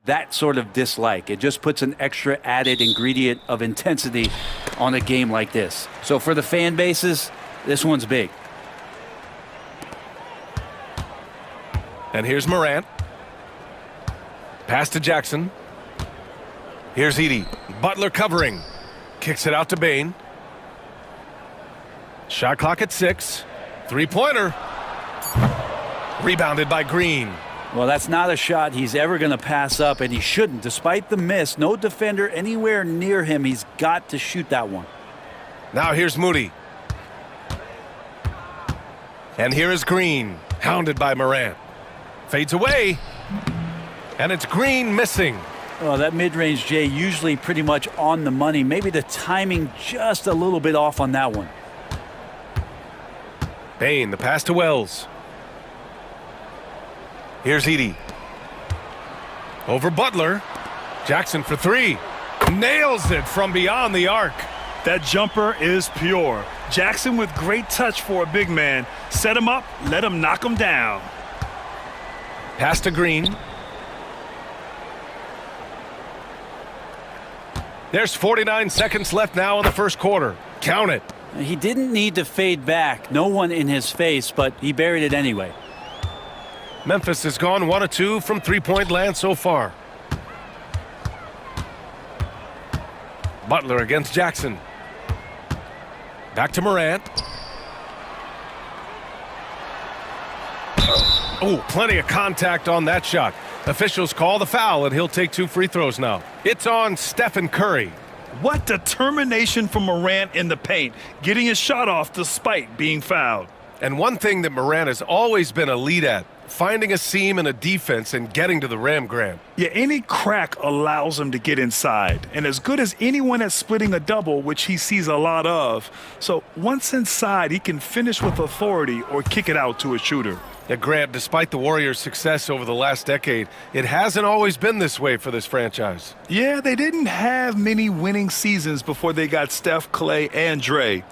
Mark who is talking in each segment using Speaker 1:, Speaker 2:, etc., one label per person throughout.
Speaker 1: that sort of dislike. It just puts an extra added ingredient of intensity on a game like this. So for the fan bases, this one's big.
Speaker 2: And here's Morant. Pass to Jackson. Here's Edey. Butler covering. Kicks it out to Bane. Shot clock at 6. Three-pointer. Rebounded by Green.
Speaker 1: Well, that's not a shot he's ever going to pass up, and he shouldn't. Despite the miss, no defender anywhere near him. He's got to shoot that one.
Speaker 2: Now here's Moody. And here is Green. Hounded by Morant. Fades away. And it's Green missing.
Speaker 1: Oh, that mid-range Jay usually pretty much on the money. Maybe the timing just a little bit off on that one.
Speaker 2: Bane, the pass to Wells. Here's Edey. Over Butler. Jackson for 3. Nails it from beyond the arc.
Speaker 3: That jumper is pure. Jackson with great touch for a big man. Set him up, let him knock him down.
Speaker 2: Pass to Green. There's 49 seconds left now in the first quarter. Count it.
Speaker 1: He didn't need to fade back. No one in his face, but he buried it anyway.
Speaker 2: Memphis has gone 1 of 2 from three-point land so far. Butler against Jackson. Back to Morant. Oh, plenty of contact on that shot. Officials call the foul, and he'll take 2 free throws now. It's on Stephen Curry.
Speaker 3: What determination from Morant in the paint, getting his shot off despite being fouled.
Speaker 2: And one thing that Morant has always been a lead at, finding a seam in a defense and getting to the rim, Grant.
Speaker 3: Yeah, any crack allows him to get inside. And as good as anyone at splitting a double, which he sees a lot of. So once inside, he can finish with authority or kick it out to a shooter.
Speaker 2: Yeah, Grant, despite the Warriors' success over the last decade, it hasn't always been this way for this franchise.
Speaker 3: Yeah, they didn't have many winning seasons before they got Steph, Clay, and Dre.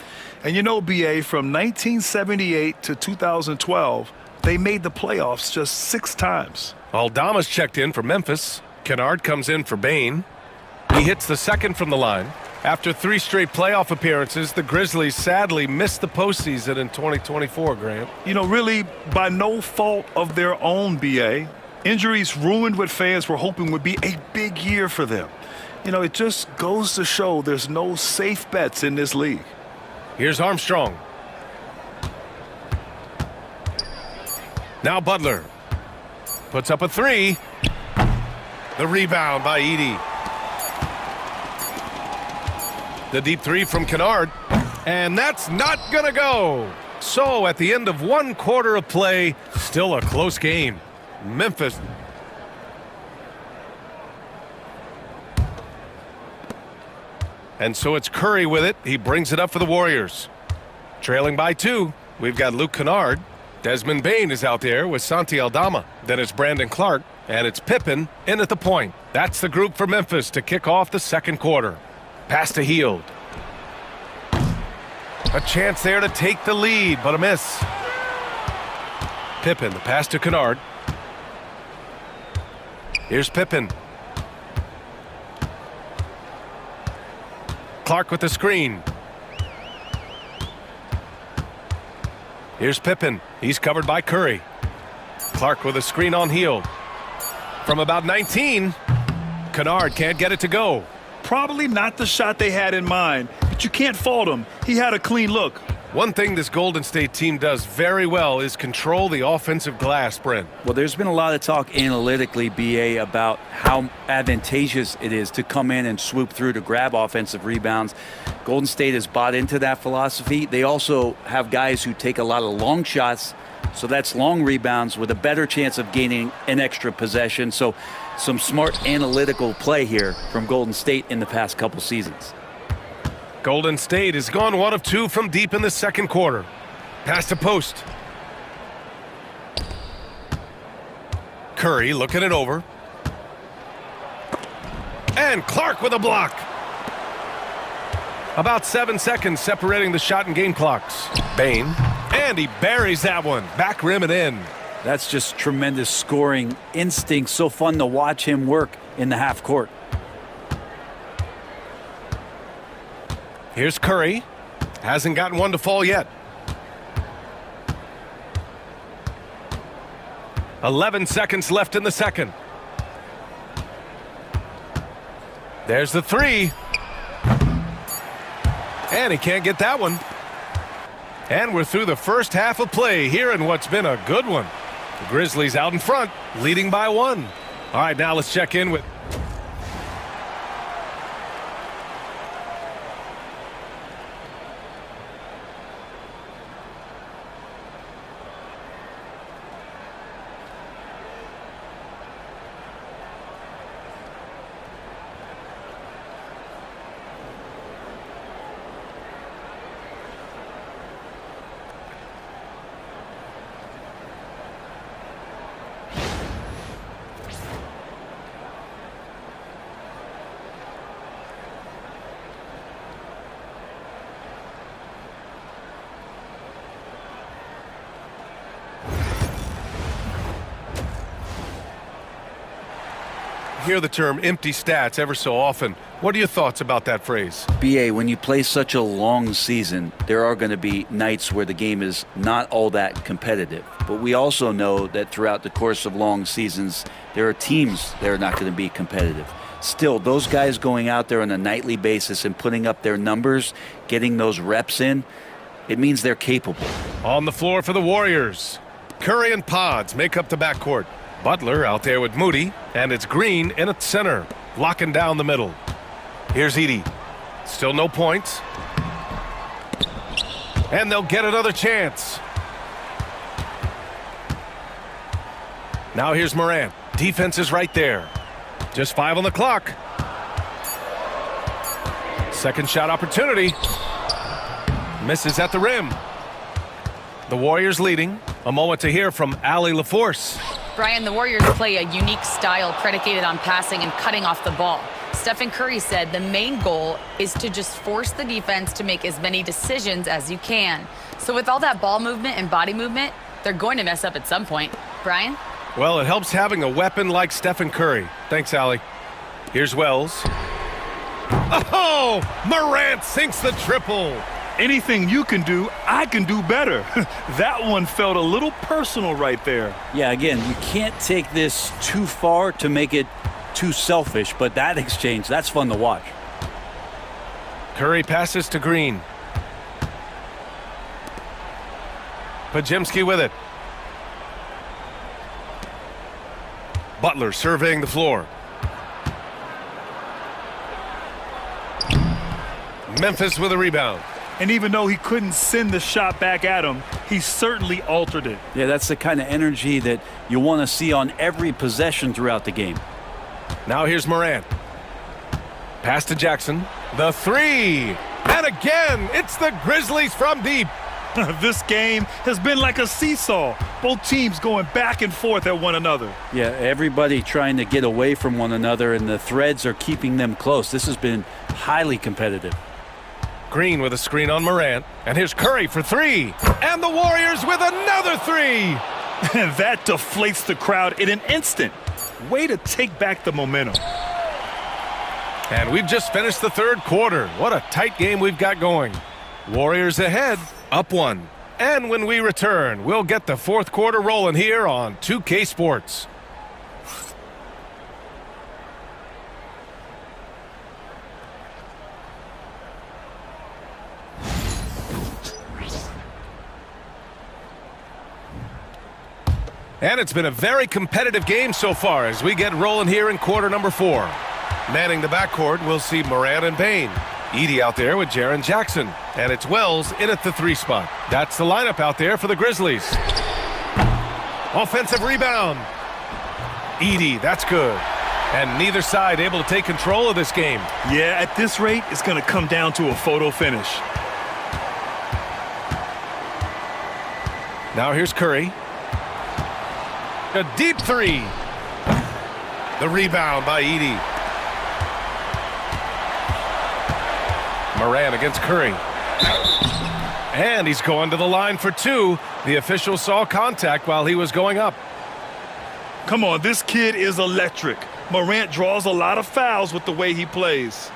Speaker 3: And you know, BA, from 1978 to 2012, they made the playoffs just 6 times.
Speaker 2: Aldama's checked in for Memphis. Kennard comes in for Bane. He hits the second from the line. After 3 straight playoff appearances, the Grizzlies sadly missed the postseason in 2024, Grant.
Speaker 3: You know, really by no fault of their own, BA. Injuries ruined what fans were hoping would be a big year for them. You know, it just goes to show there's no safe bets in this league.
Speaker 2: Here's Armstrong. Now Butler. Puts up a 3. The rebound by Edey. The deep 3 from Kennard. And that's not going to go. So at the end of 1 quarter of play, still a close game. Memphis. And so it's Curry with it. He brings it up for the Warriors. Trailing by 2, we've got Luke Kennard. Desmond Bane is out there with Santi Aldama. Then it's Brandon Clark, and it's Pippen in at the point. That's the group for Memphis to kick off the second quarter. Pass to Hield. A chance there to take the lead, but a miss. Pippen, the pass to Kennard. Here's Pippen. Clark with the screen. Here's Pippen. He's covered by Curry. Clark with a screen on Hield. From about 19, Kennard can't get it to go.
Speaker 3: Probably not the shot they had in mind, but you can't fault him. He had a clean look.
Speaker 2: One thing this Golden State team does very well is control the offensive glass, Brent.
Speaker 1: Well, there's been a lot of talk analytically, BA, about how advantageous it is to come in and swoop through to grab offensive rebounds. Golden State has bought into that philosophy. They also have guys who take a lot of long shots, so that's long rebounds with a better chance of gaining an extra possession. So some smart analytical play here from Golden State in the past couple seasons.
Speaker 2: Golden State has gone 1 of 2 from deep in the second quarter. Pass to post. Curry looking it over. And Clark with a block. About 7 seconds separating the shot and game clocks. Bane. And he buries that one. Back rim and in.
Speaker 1: That's just tremendous scoring instinct. So fun to watch him work in the half court.
Speaker 2: Here's Curry. Hasn't gotten one to fall yet. 11 seconds left in the second. There's the three. And he can't get that one. And we're through the first half of play here in what's been a good one. The Grizzlies out in front, leading by 1. All right, now let's check in with... Hear the term empty stats ever so often. What are your thoughts about that phrase?
Speaker 1: BA, when you play such a long season, there are going to be nights where the game is not all that competitive. But we also know that throughout the course of long seasons, there are teams that are not going to be competitive. Still, those guys going out there on a nightly basis and putting up their numbers, getting those reps in, it means they're capable.
Speaker 2: On the floor for the Warriors, Curry and Pods make up the backcourt. Butler out there with Moody, and it's Green in at center, locking down the middle. Here's Edey. Still no points. And they'll get another chance. Now here's Morant. Defense is right there. Just 5 on the clock. Second shot opportunity. Misses at the rim. The Warriors leading. A moment to hear from Allie LaForce.
Speaker 4: Brian, the Warriors play a unique style predicated on passing and cutting off the ball. Stephen Curry said the main goal is to just force the defense to make as many decisions as you can. So with all that ball movement and body movement, they're going to mess up at some point. Brian?
Speaker 2: Well, it helps having a weapon like Stephen Curry. Thanks, Allie. Here's Wells. Oh! Morant sinks the triple.
Speaker 3: Anything you can do, I can do better. That one felt a little personal right there.
Speaker 1: Yeah, again, you can't take this too far to make it too selfish, but that exchange, that's fun to watch.
Speaker 2: Curry passes to Green. Pajemski with it. Butler surveying the floor. Memphis with a rebound.
Speaker 3: And even though he couldn't send the shot back at him, he certainly altered it.
Speaker 1: Yeah, that's the kind of energy that you want to see on every possession throughout the game.
Speaker 2: Now here's Morant. Pass to Jackson. The three. And again, it's the Grizzlies from deep.
Speaker 3: This game has been like a seesaw. Both teams going back and forth at one another.
Speaker 1: Yeah, everybody trying to get away from one another, and the threads are keeping them close. This has been highly competitive.
Speaker 2: Green with a screen on Morant. And here's Curry for three. And the Warriors with another three.
Speaker 3: And that deflates the crowd in an instant. Way to take back the momentum.
Speaker 2: And we've just finished the third quarter. What a tight game we've got going. Warriors ahead, up 1. And when we return, we'll get the fourth quarter rolling here on 2K Sports. And it's been a very competitive game so far as we get rolling here in quarter number 4. Manning the backcourt, we'll see Morant and Payne. Edey out there with Jaren Jackson. And it's Wells in at the 3 spot. That's the lineup out there for the Grizzlies. Offensive rebound. Edey, that's good. And neither side able to take control of this game.
Speaker 3: Yeah, at this rate, it's going to come down to a photo finish.
Speaker 2: Now here's Curry. A deep three. The rebound by Edey. Morant against Curry. And he's going to the line for two. The official saw contact while he was going up.
Speaker 3: Come on, this kid is electric. Morant draws a lot of fouls with the way he plays.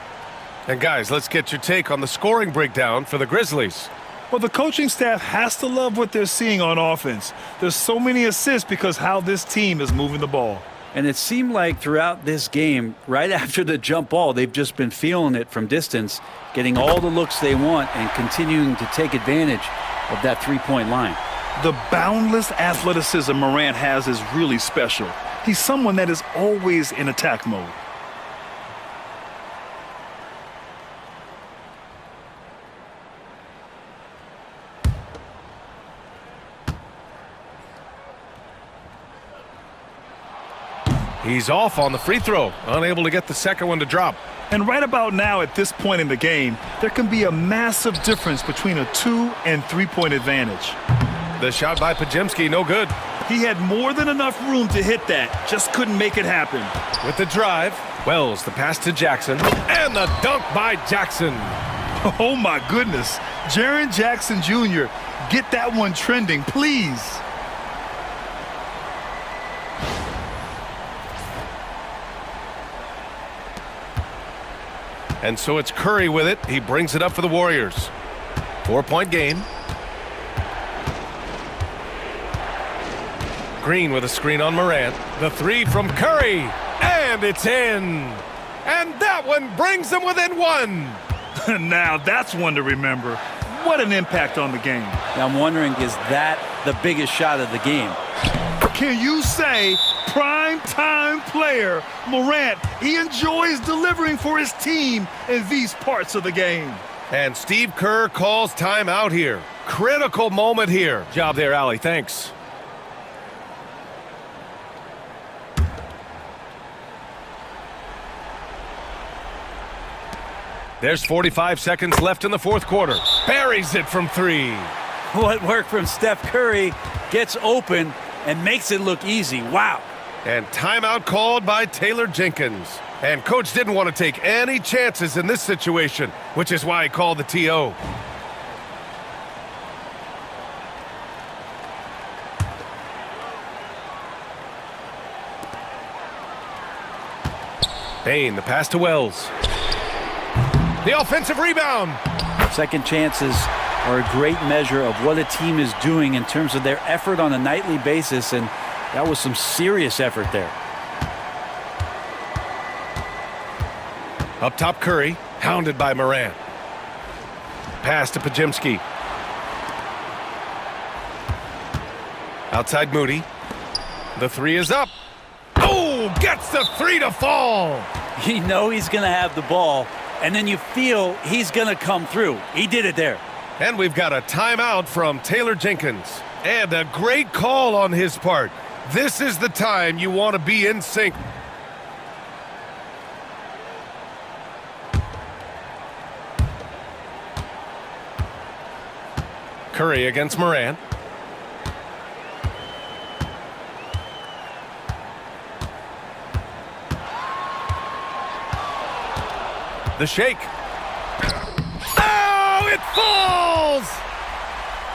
Speaker 2: And guys, let's get your take on the scoring breakdown for the Grizzlies.
Speaker 3: Well, the coaching staff has to love what they're seeing on offense. There's so many assists because how this team is moving the ball.
Speaker 1: And it seemed like throughout this game, right after the jump ball, they've just been feeling it from distance, getting all the looks they want and continuing to take advantage of that three-point line.
Speaker 3: The boundless athleticism Morant has is really special. He's someone that is always in attack mode.
Speaker 2: He's off on the free throw, unable to get the second one to drop.
Speaker 3: And right about now, at this point in the game, there can be a massive difference between a 2- and 3-point advantage.
Speaker 2: The shot by Podziemski, no good.
Speaker 3: He had more than enough room to hit that, just couldn't make it happen.
Speaker 2: With the drive, Wells, the pass to Jackson, and the dunk by Jackson.
Speaker 3: Oh my goodness. Jaren Jackson Jr., get that one trending, please.
Speaker 2: And so it's Curry with it. He brings it up for the Warriors. 4-point game. Green with a screen on Morant. The three from Curry. And it's in. And that one brings them within one.
Speaker 3: Now that's one to remember. What an impact on the game.
Speaker 1: Now I'm wondering, is that the biggest shot of the game?
Speaker 3: Can you say prime time player Morant? He enjoys delivering for his team in these parts of the game.
Speaker 2: And Steve Kerr calls timeout here. Critical moment here. Job there, Allie. Thanks. There's 45 seconds left in the fourth quarter. Buries it from three.
Speaker 1: What worked from Steph Curry gets open and makes it look easy. Wow.
Speaker 2: And timeout called by Taylor Jenkins. And coach didn't want to take any chances in this situation, which is why he called the TO. Bane, the pass to Wells. The offensive rebound.
Speaker 1: Second chances are a great measure of what a team is doing in terms of their effort on a nightly basis, and that was some serious effort there.
Speaker 2: Up top, Curry, hounded by Morant. Pass to Podziemski. Outside Moody. The three is up. Oh, gets the three to fall.
Speaker 1: You know he's going to have the ball, and then you feel he's going to come through. He did it there.
Speaker 2: And we've got a timeout from Taylor Jenkins. And a great call on his part. This is the time you want to be in sync. Curry against Morant. The shake. Oh, it falls!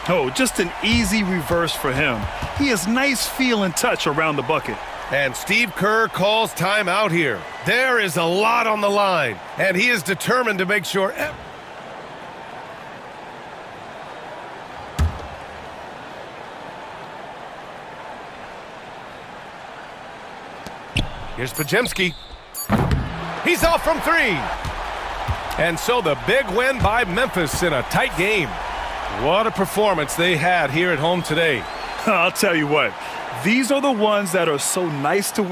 Speaker 3: Oh, just an easy reverse for him. He has nice feel and touch around the bucket.
Speaker 2: And Steve Kerr calls timeout here. There is a lot on the line, and he is determined to make sure. Here's Podziemski. He's off from three. And so the big win by Memphis in a tight game. What a performance they had here at home today.
Speaker 3: I'll tell you what, these are the ones that are so nice to win.